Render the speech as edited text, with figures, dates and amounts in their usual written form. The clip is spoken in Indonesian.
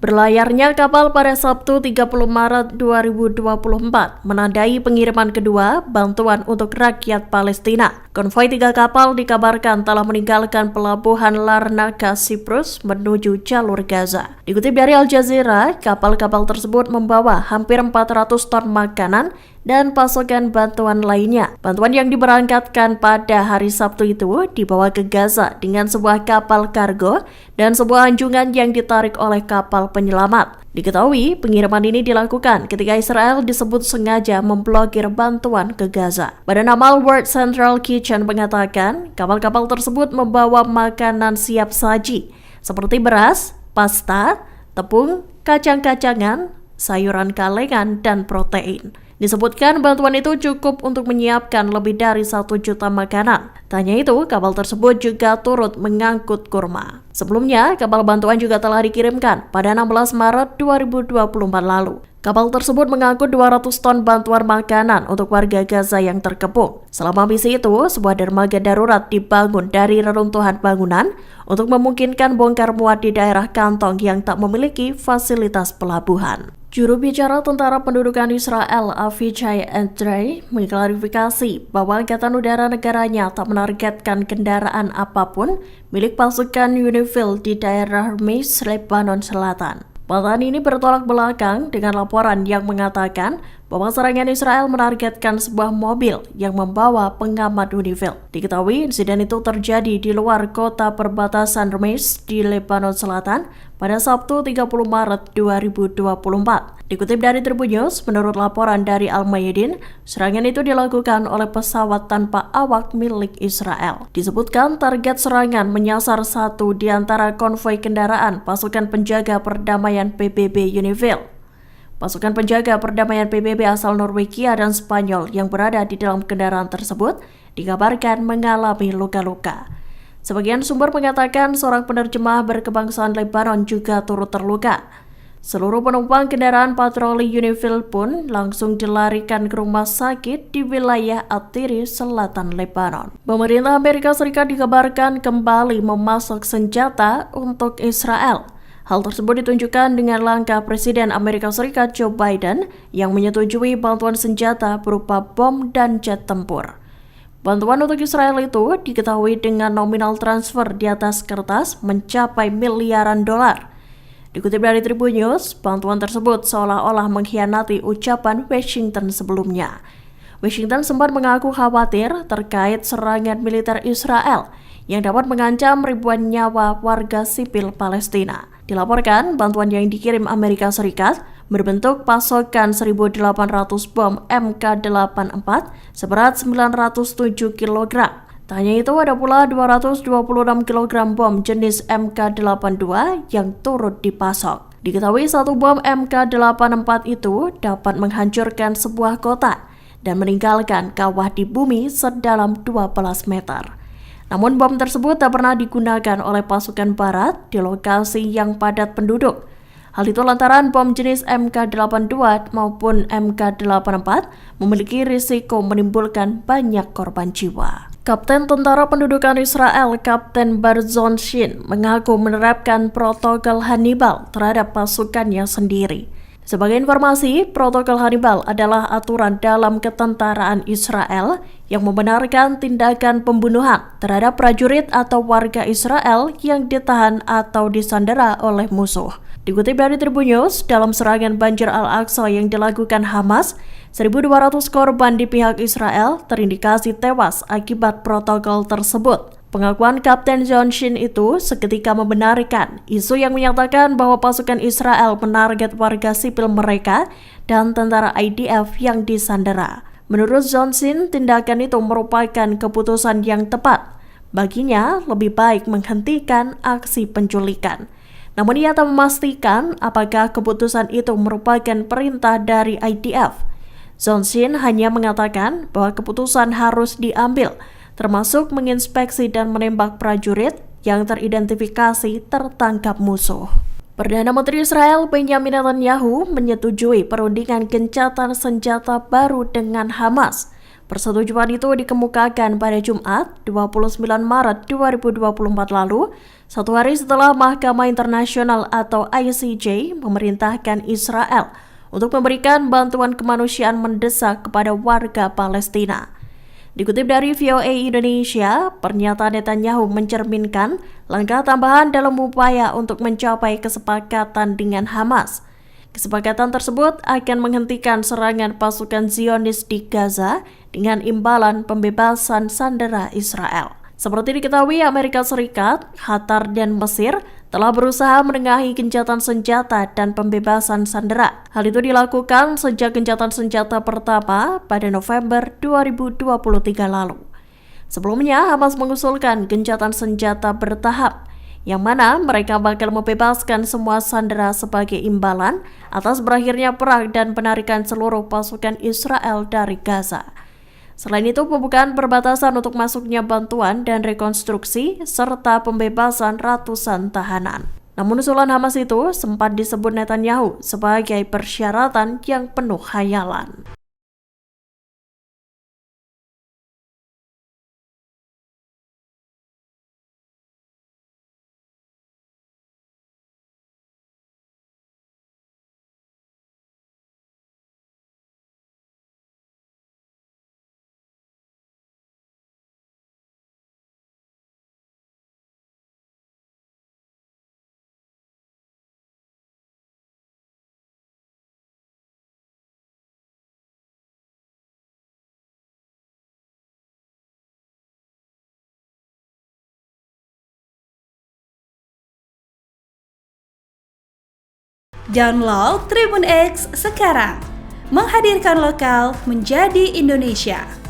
Berlayarnya kapal pada Sabtu 30 Maret 2024 menandai pengiriman kedua bantuan untuk rakyat Palestina. Konvoi 3 kapal dikabarkan telah meninggalkan pelabuhan Larnaca, Siprus menuju jalur Gaza. Dikutip dari Al Jazeera, kapal-kapal tersebut membawa hampir 400 ton makanan dan pasokan bantuan lainnya. Bantuan yang diberangkatkan pada hari Sabtu itu dibawa ke Gaza dengan sebuah kapal kargo dan sebuah anjungan yang ditarik oleh kapal penyelamat. Diketahui, pengiriman ini dilakukan ketika Israel disebut sengaja memblokir bantuan ke Gaza. Badan Amal World Central Kitchen mengatakan, kapal-kapal tersebut membawa makanan siap saji seperti beras, pasta, tepung, kacang-kacangan, sayuran kalengan, dan protein. Disebutkan bantuan itu cukup untuk menyiapkan lebih dari 1 juta makanan. Tak hanya itu, kapal tersebut juga turut mengangkut kurma. Sebelumnya, kapal bantuan juga telah dikirimkan pada 16 Maret 2024 lalu. Kapal tersebut mengangkut 200 ton bantuan makanan untuk warga Gaza yang terkepung. Selama misi itu, sebuah dermaga darurat dibangun dari reruntuhan bangunan untuk memungkinkan bongkar muat di daerah kantong yang tak memiliki fasilitas pelabuhan. Juru bicara Tentara Pendudukan Israel Avichai Edrei mengklarifikasi bahwa Angkatan Udara negaranya tak menargetkan kendaraan apapun milik pasukan UNIFIL di daerah Hormuz, Lebanon Selatan. Pernyataan ini bertolak belakang dengan laporan yang mengatakan bahwa serangan Israel menargetkan sebuah mobil yang membawa pengamat UNIFIL. Diketahui insiden itu terjadi di luar kota perbatasan Hormuz di Lebanon Selatan pada Sabtu 30 Maret 2024. Dikutip dari Tribun News, menurut laporan dari Al-Mayadin, serangan itu dilakukan oleh pesawat tanpa awak milik Israel. Disebutkan target serangan menyasar satu di antara konvoi kendaraan pasukan penjaga perdamaian PBB UNIFIL. Pasukan penjaga perdamaian PBB asal Norwegia dan Spanyol yang berada di dalam kendaraan tersebut dikabarkan mengalami luka-luka. Sebagian sumber mengatakan seorang penerjemah berkebangsaan Lebanon juga turut terluka. Seluruh penumpang kendaraan patroli UNIFIL pun langsung dilarikan ke rumah sakit di wilayah Atiri, selatan Lebanon. Pemerintah Amerika Serikat dikabarkan kembali memasok senjata untuk Israel. Hal tersebut ditunjukkan dengan langkah Presiden Amerika Serikat Joe Biden yang menyetujui bantuan senjata berupa bom dan jet tempur. Bantuan untuk Israel itu diketahui dengan nominal transfer di atas kertas mencapai miliaran dolar. Dikutip dari Tribun News, bantuan tersebut seolah-olah mengkhianati ucapan Washington sebelumnya. Washington sempat mengaku khawatir terkait serangan militer Israel yang dapat mengancam ribuan nyawa warga sipil Palestina. Dilaporkan, bantuan yang dikirim Amerika Serikat berbentuk pasokan 1.800 bom MK84 seberat 907 kg. Tak hanya itu, ada pula 226 kg bom jenis MK82 yang turut dipasok. Diketahui satu bom MK84 itu dapat menghancurkan sebuah kota dan meninggalkan kawah di bumi sedalam 12 meter. Namun bom tersebut tak pernah digunakan oleh pasukan barat di lokasi yang padat penduduk. Hal itu lantaran bom jenis MK82 maupun MK84 memiliki risiko menimbulkan banyak korban jiwa. Kapten Tentara Pendudukan Israel, Kapten Barzon Shin, mengaku menerapkan protokol Hannibal terhadap pasukannya sendiri. Sebagai informasi, protokol Hannibal adalah aturan dalam ketentaraan Israel yang membenarkan tindakan pembunuhan terhadap prajurit atau warga Israel yang ditahan atau disandera oleh musuh. Dikutip dari Tribun News, dalam serangan Banjir Al-Aqsa yang dilakukan Hamas, 1.200 korban di pihak Israel terindikasi tewas akibat protokol tersebut. Pengakuan Kapten John Shin itu seketika membenarkan isu yang menyatakan bahwa pasukan Israel menarget warga sipil mereka dan tentara IDF yang disandera. Menurut John Shin, tindakan itu merupakan keputusan yang tepat. Baginya, lebih baik menghentikan aksi penculikan. Namun ia tak memastikan apakah keputusan itu merupakan perintah dari IDF. John Shin hanya mengatakan bahwa keputusan harus diambil, termasuk menginspeksi dan menembak prajurit yang teridentifikasi tertangkap musuh. Perdana Menteri Israel Benjamin Netanyahu menyetujui perundingan gencatan senjata baru dengan Hamas. Persetujuan itu dikemukakan pada Jumat, 29 Maret 2024 lalu, satu hari setelah Mahkamah Internasional atau ICJ memerintahkan Israel untuk memberikan bantuan kemanusiaan mendesak kepada warga Palestina. Dikutip dari VOA Indonesia, pernyataan Netanyahu mencerminkan langkah tambahan dalam upaya untuk mencapai kesepakatan dengan Hamas. Kesepakatan tersebut akan menghentikan serangan pasukan Zionis di Gaza dengan imbalan pembebasan sandera Israel. Seperti diketahui, Amerika Serikat, Qatar, dan Mesir telah berusaha menengahi gencatan senjata dan pembebasan sandera. Hal itu dilakukan sejak gencatan senjata pertama pada November 2023 lalu. Sebelumnya, Hamas mengusulkan gencatan senjata bertahap, yang mana mereka bakal membebaskan semua sandera sebagai imbalan atas berakhirnya perang dan penarikan seluruh pasukan Israel dari Gaza. Selain itu, pembukaan perbatasan untuk masuknya bantuan dan rekonstruksi, serta pembebasan ratusan tahanan. Namun usulan Hamas itu sempat disebut Netanyahu sebagai persyaratan yang penuh khayalan. Download Tribun X sekarang, menghadirkan lokal menjadi Indonesia.